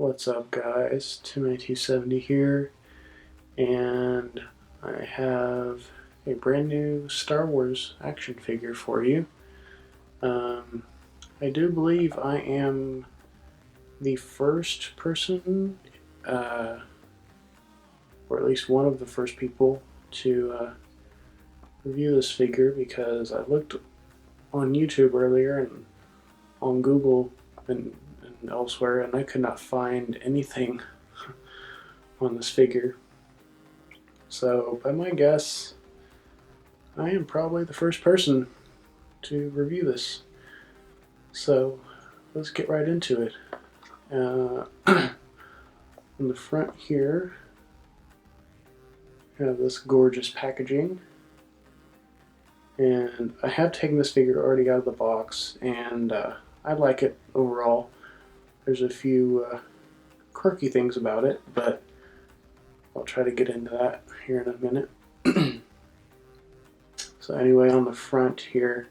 What's up, guys? 29270 here, and I have a brand new Star Wars action figure for you. I do believe I am the first person, or at least one of the first people to review this figure, because I looked on YouTube earlier and on Google and elsewhere, and I could not find anything on this figure. So by my guess, I am probably the first person to review this. So let's get right into it. On the front here, we have this gorgeous packaging, and I have taken this figure already out of the box, and I like it overall. There's a few quirky things about it, but I'll try to get into that here in a minute. So anyway, on the front here,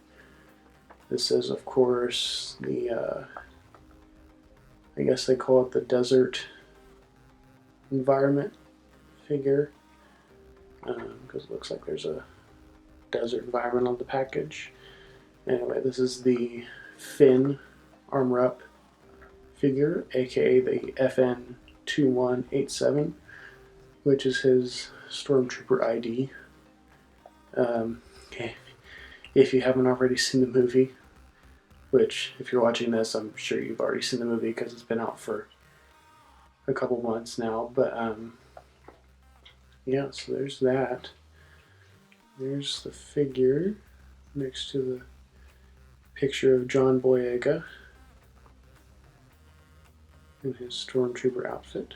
this is, of course, the, I guess they call it the desert environment figure, because it looks like there's a desert environment on the package. Anyway, this is the Finn armor-up figure, aka the FN-2187, which is his Stormtrooper ID. If you haven't already seen the movie, which if you're watching this, I'm sure you've already seen the movie because it's been out for a couple months now, but yeah, so there's that. There's the figure next to the picture of John Boyega in his Stormtrooper outfit.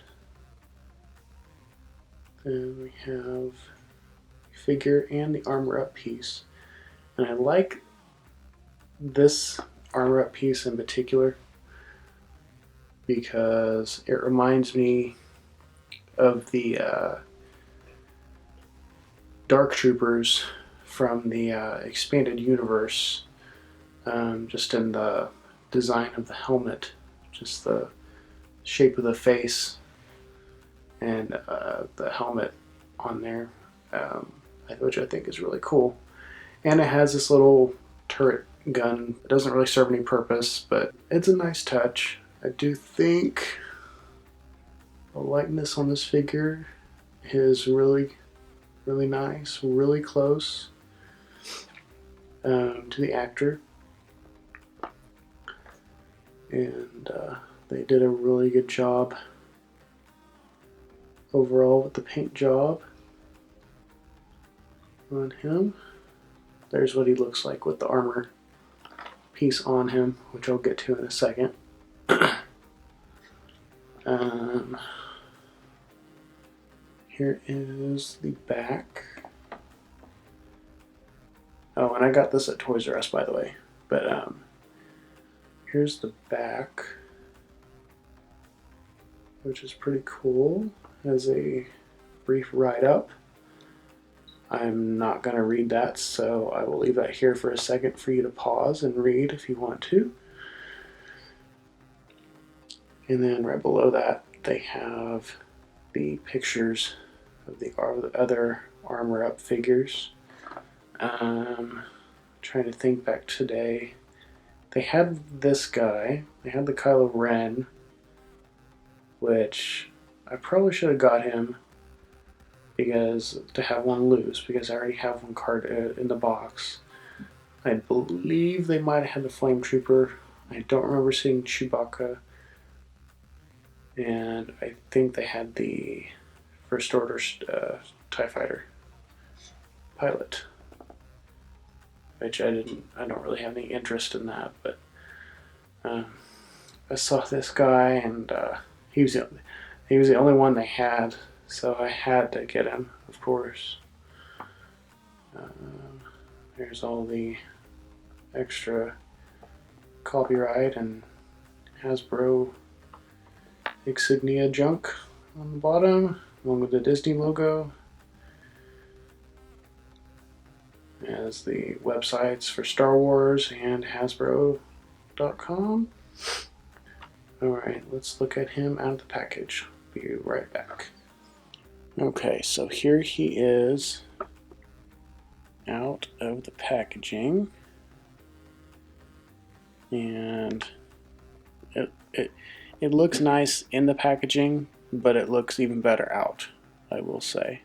And we have the figure and the armor-up piece. And I like this armor-up piece in particular because it reminds me of the Dark Troopers from the expanded universe, just in the design of the helmet, just the shape of the face and the helmet on there, which I think is really cool. And it has this little turret gun. It doesn't really serve any purpose, but it's a nice touch. I do think the likeness on this figure is really nice, really close to the actor, and they did a really good job overall with the paint job on him. There's what he looks like with the armor piece on him, which I'll get to in a second. Here is the back. Oh, and I got this at Toys R Us, by the way. But here's the back, which is pretty cool. Has a brief write-up. I'm not going to read that, so I will leave that here for a second for you to pause and read if you want to. And then right below that, they have the pictures of the other armor-up figures. Trying to think back today. They had this guy. They had the Kylo Ren, which I probably should have got him to have one loose, because I already have one card in the box. I believe they might have had the Flame Trooper. I don't remember seeing Chewbacca. And I think they had the First Order TIE Fighter pilot, which I don't really have any interest in that, but I saw this guy, and he was the only one they had, so I had to get him, of course. There's all the extra copyright and Hasbro insignia junk on the bottom, along with the Disney logo. As the websites for Star Wars and Hasbro.com. Alright, let's look at him out of the package. Be right back. Okay, so here he is out of the packaging. And it looks nice in the packaging, but it looks even better out, I will say.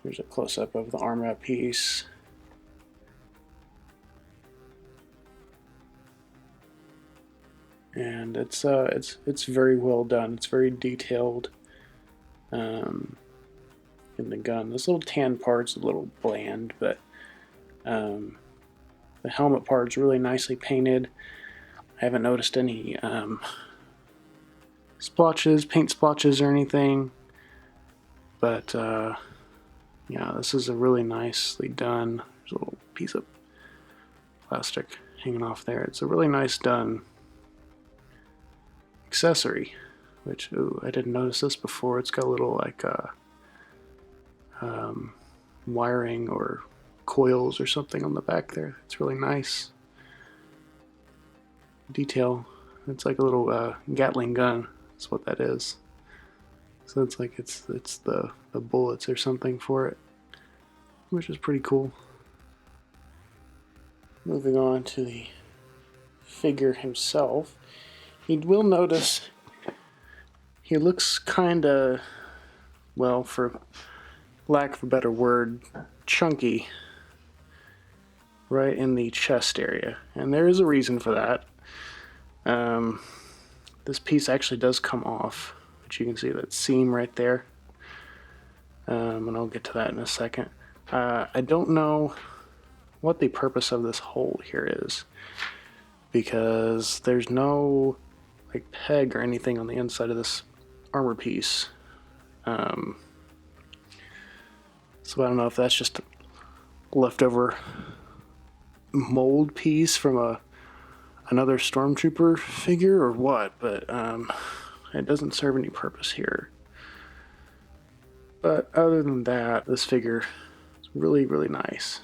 Here's a close-up of the arm out piece. And it's very well done. It's very detailed in the gun. This little tan part's a little bland, but the helmet part's really nicely painted. I haven't noticed any splotches, paint splotches or anything, but yeah, this is a really nicely done. There's a little piece of plastic hanging off there. It's a really nice done accessory, which, ooh, I didn't notice this before. It's got a little like wiring or coils or something on the back there. It's really nice detail. It's like a little Gatling gun. That's what that is. So it's like it's the bullets or something for it, which is pretty cool. Moving on to the figure himself, you will notice he looks kinda, well, for lack of a better word, chunky right in the chest area, and there is a reason for that. This piece actually does come off, which you can see that seam right there, and I'll get to that in a second. I don't know what the purpose of this hole here is, because there's no like peg or anything on the inside of this armor piece. So I don't know if that's just a leftover mold piece from another Stormtrooper figure or what, but it doesn't serve any purpose here. But other than that, this figure is really, really nice.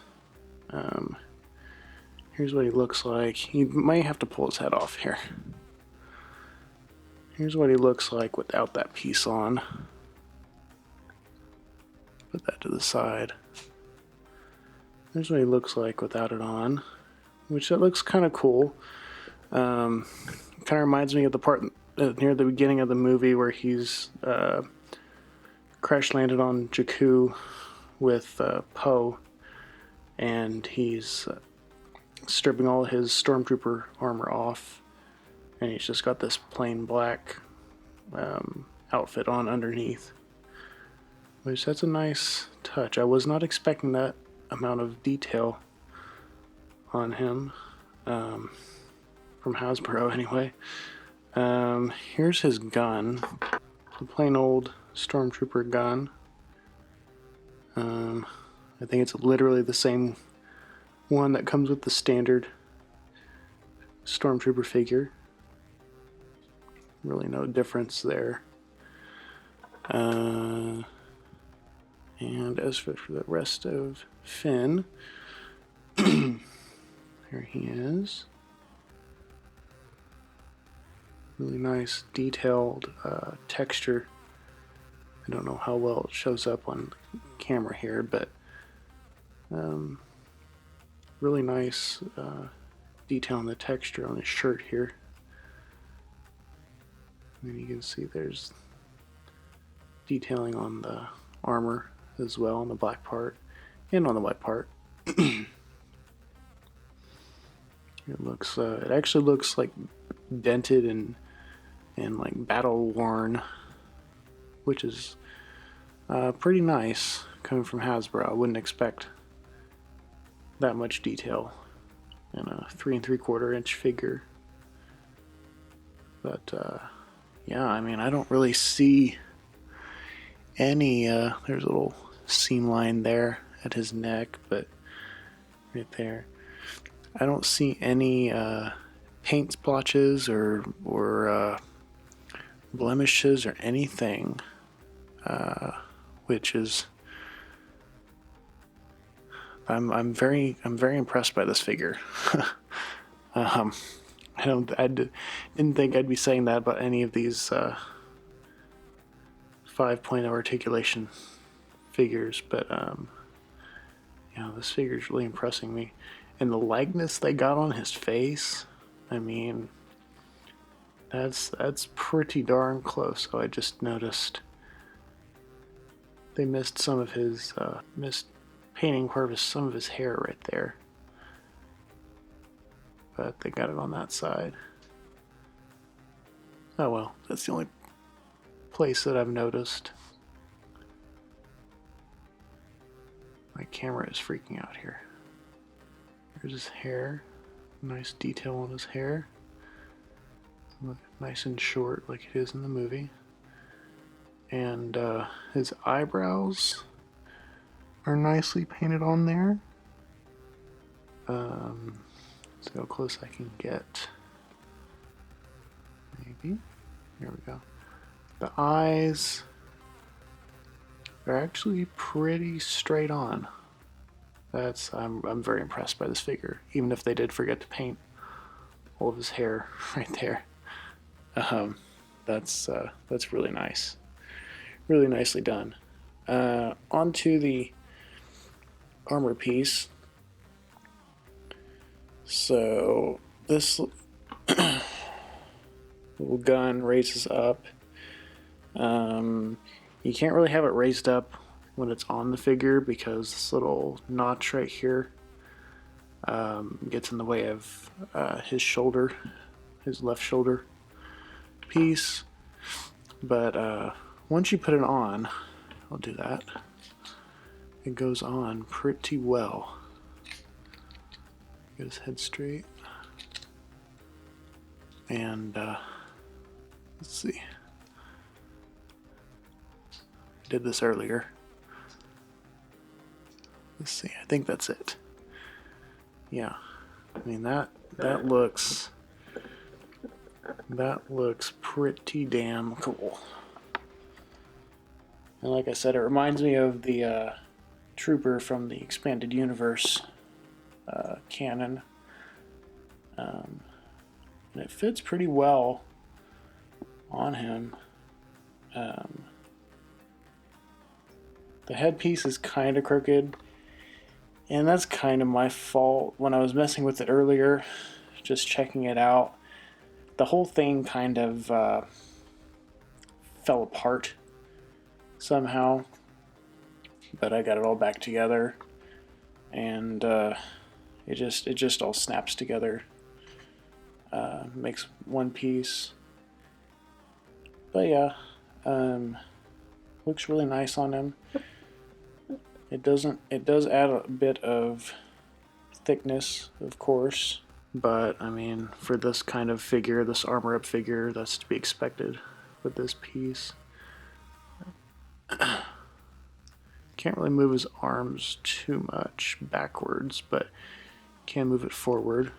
Here's what he looks like. You might have to pull his head off here. Here's what he looks like without that piece on. Put that to the side. Here's what he looks like without it on, which it looks kind of cool. Kind of reminds me of the part near the beginning of the movie where he's crash landed on Jakku with Poe, and he's stripping all his Stormtrooper armor off, and he's just got this plain black outfit on underneath, which that's a nice touch. I was not expecting that amount of detail on him. From Hasbro anyway. Here's his gun, a plain old Stormtrooper gun. I think it's literally the same one that comes with the standard Stormtrooper figure. Really no difference there. And as for the rest of Finn, here he is. Really nice detailed texture. I don't know how well it shows up on camera here, but really nice detail on the texture on his shirt here. And you can see there's detailing on the armor as well, on the black part and on the white part. It looks it actually looks like dented and like battle worn, which is pretty nice coming from Hasbro. I wouldn't expect that much detail in a 3 3/4 inch figure, but yeah, I mean, I don't really see any there's a little seam line there at his neck, but right there I don't see any paint splotches or blemishes or anything, which is I'm very impressed by this figure. I didn't think I'd be saying that about any of these 5.0 articulation figures, but this figure's really impressing me. And the likeness they got on his face, I mean, that's pretty darn close. So I just noticed they missed some of his missed painting part of some of his hair right there, but they got it on that side. Oh well, that's the only place that I've noticed. My camera is freaking out here. There's his hair, nice detail on his hair, nice and short like it is in the movie. And his eyebrows are nicely painted on there. See how close I can get. Maybe. Here we go. The eyes are actually pretty straight on. I'm very impressed by this figure, even if they did forget to paint all of his hair right there. That's really nice. Really nicely done. Onto the armor piece. So this little gun raises up. You can't really have it raised up when it's on the figure because this little notch right here gets in the way of his shoulder, his left shoulder piece. But once you put it on, I'll do that. It goes on pretty well. Get his head straight. And let's see. I did this earlier. Let's see. I think that's it. Yeah. I mean that looks pretty damn cool. And like I said, it reminds me of the Trooper from the Expanded Universe canon. And it fits pretty well on him. The headpiece is kind of crooked, and that's kind of my fault. When I was messing with it earlier, just checking it out, the whole thing kind of fell apart somehow, but I got it all back together, and it just all snaps together, makes one piece. But yeah, looks really nice on him. It does add a bit of thickness, of course, but I mean, for this kind of figure, this armor up figure, that's to be expected with this piece. Can't really move his arms too much backwards, but can move it forward.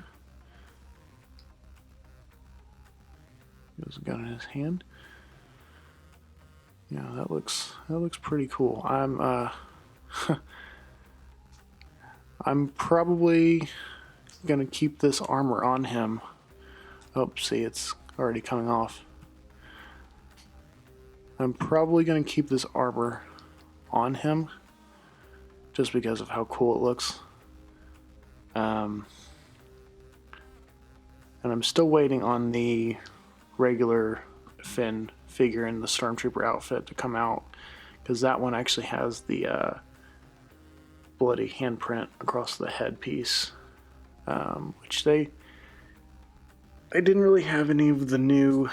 There's a gun in his hand. Yeah, that looks pretty cool. I'm probably gonna keep this armor on him. Oh, see, it's already coming off. I'm probably gonna keep this armor on him just because of how cool it looks. And I'm still waiting on the regular Finn figure in the Stormtrooper outfit to come out, because that one actually has the bloody handprint across the headpiece, which they didn't really have any of the new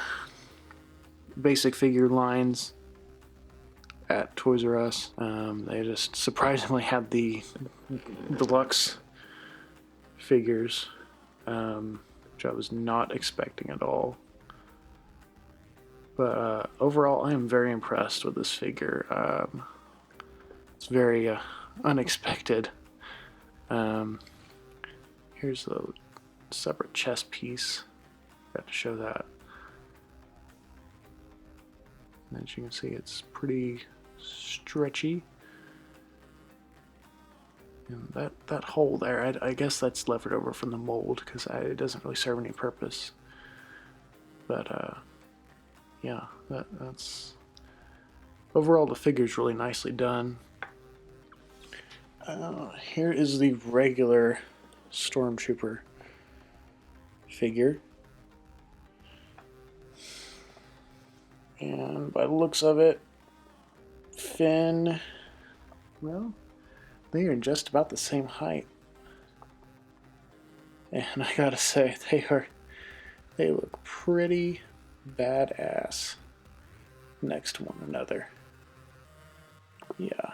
basic figure lines at Toys R Us. They just surprisingly had the Deluxe figures, which I was not expecting at all. But overall, I am very impressed with this figure. It's very unexpected. Here's the separate chest piece. Got to show that. And as you can see, it's pretty stretchy. And that hole there, I guess that's leftover over from the mold, because it doesn't really serve any purpose. But yeah, that's overall the figure's really nicely done. Here is the regular Stormtrooper figure. And by the looks of it, Finn, well, they are just about the same height. And I gotta say, they look pretty badass next to one another. Yeah,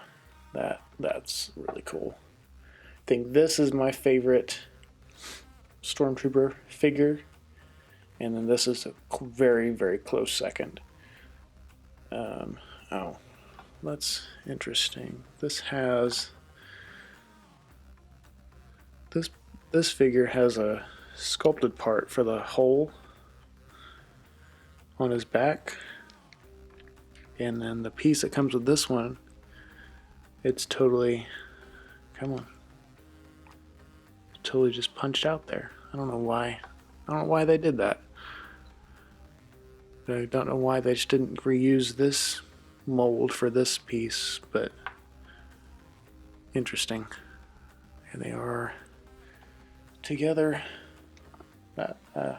that's really cool. I think this is my favorite Stormtrooper figure, and then this is a very, very close second. Oh, that's interesting. This figure has a sculpted part for the hole on his back, and then the piece that comes with this one, it's totally, come on, totally just punched out there. I don't know why they did that. I don't know why they just didn't reuse this mold for this piece, but interesting. And they are together. Yeah,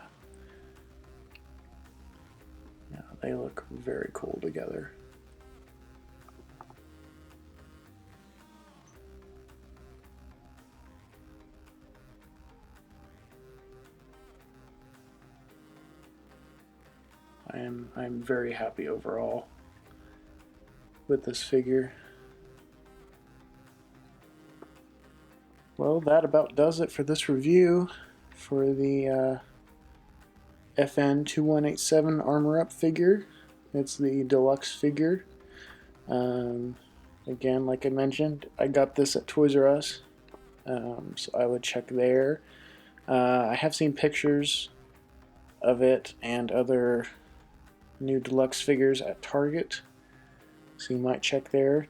they look very cool together. I'm very happy overall with this figure. Well, that about does it for this review for the FN-2187 Armor Up figure. It's the deluxe figure. Again, like I mentioned, I got this at Toys R Us, so I would check there. I have seen pictures of it and other new deluxe figures at Target, so you might check there.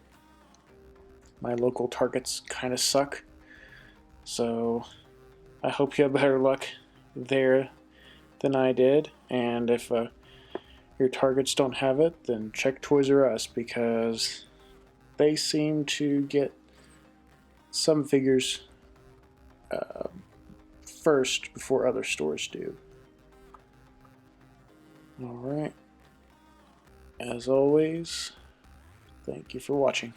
My local Targets kind of suck, so I hope you have better luck there than I did, and if your Targets don't have it, then check Toys R Us, because they seem to get some figures first before other stores do. Alright, as always, thank you for watching.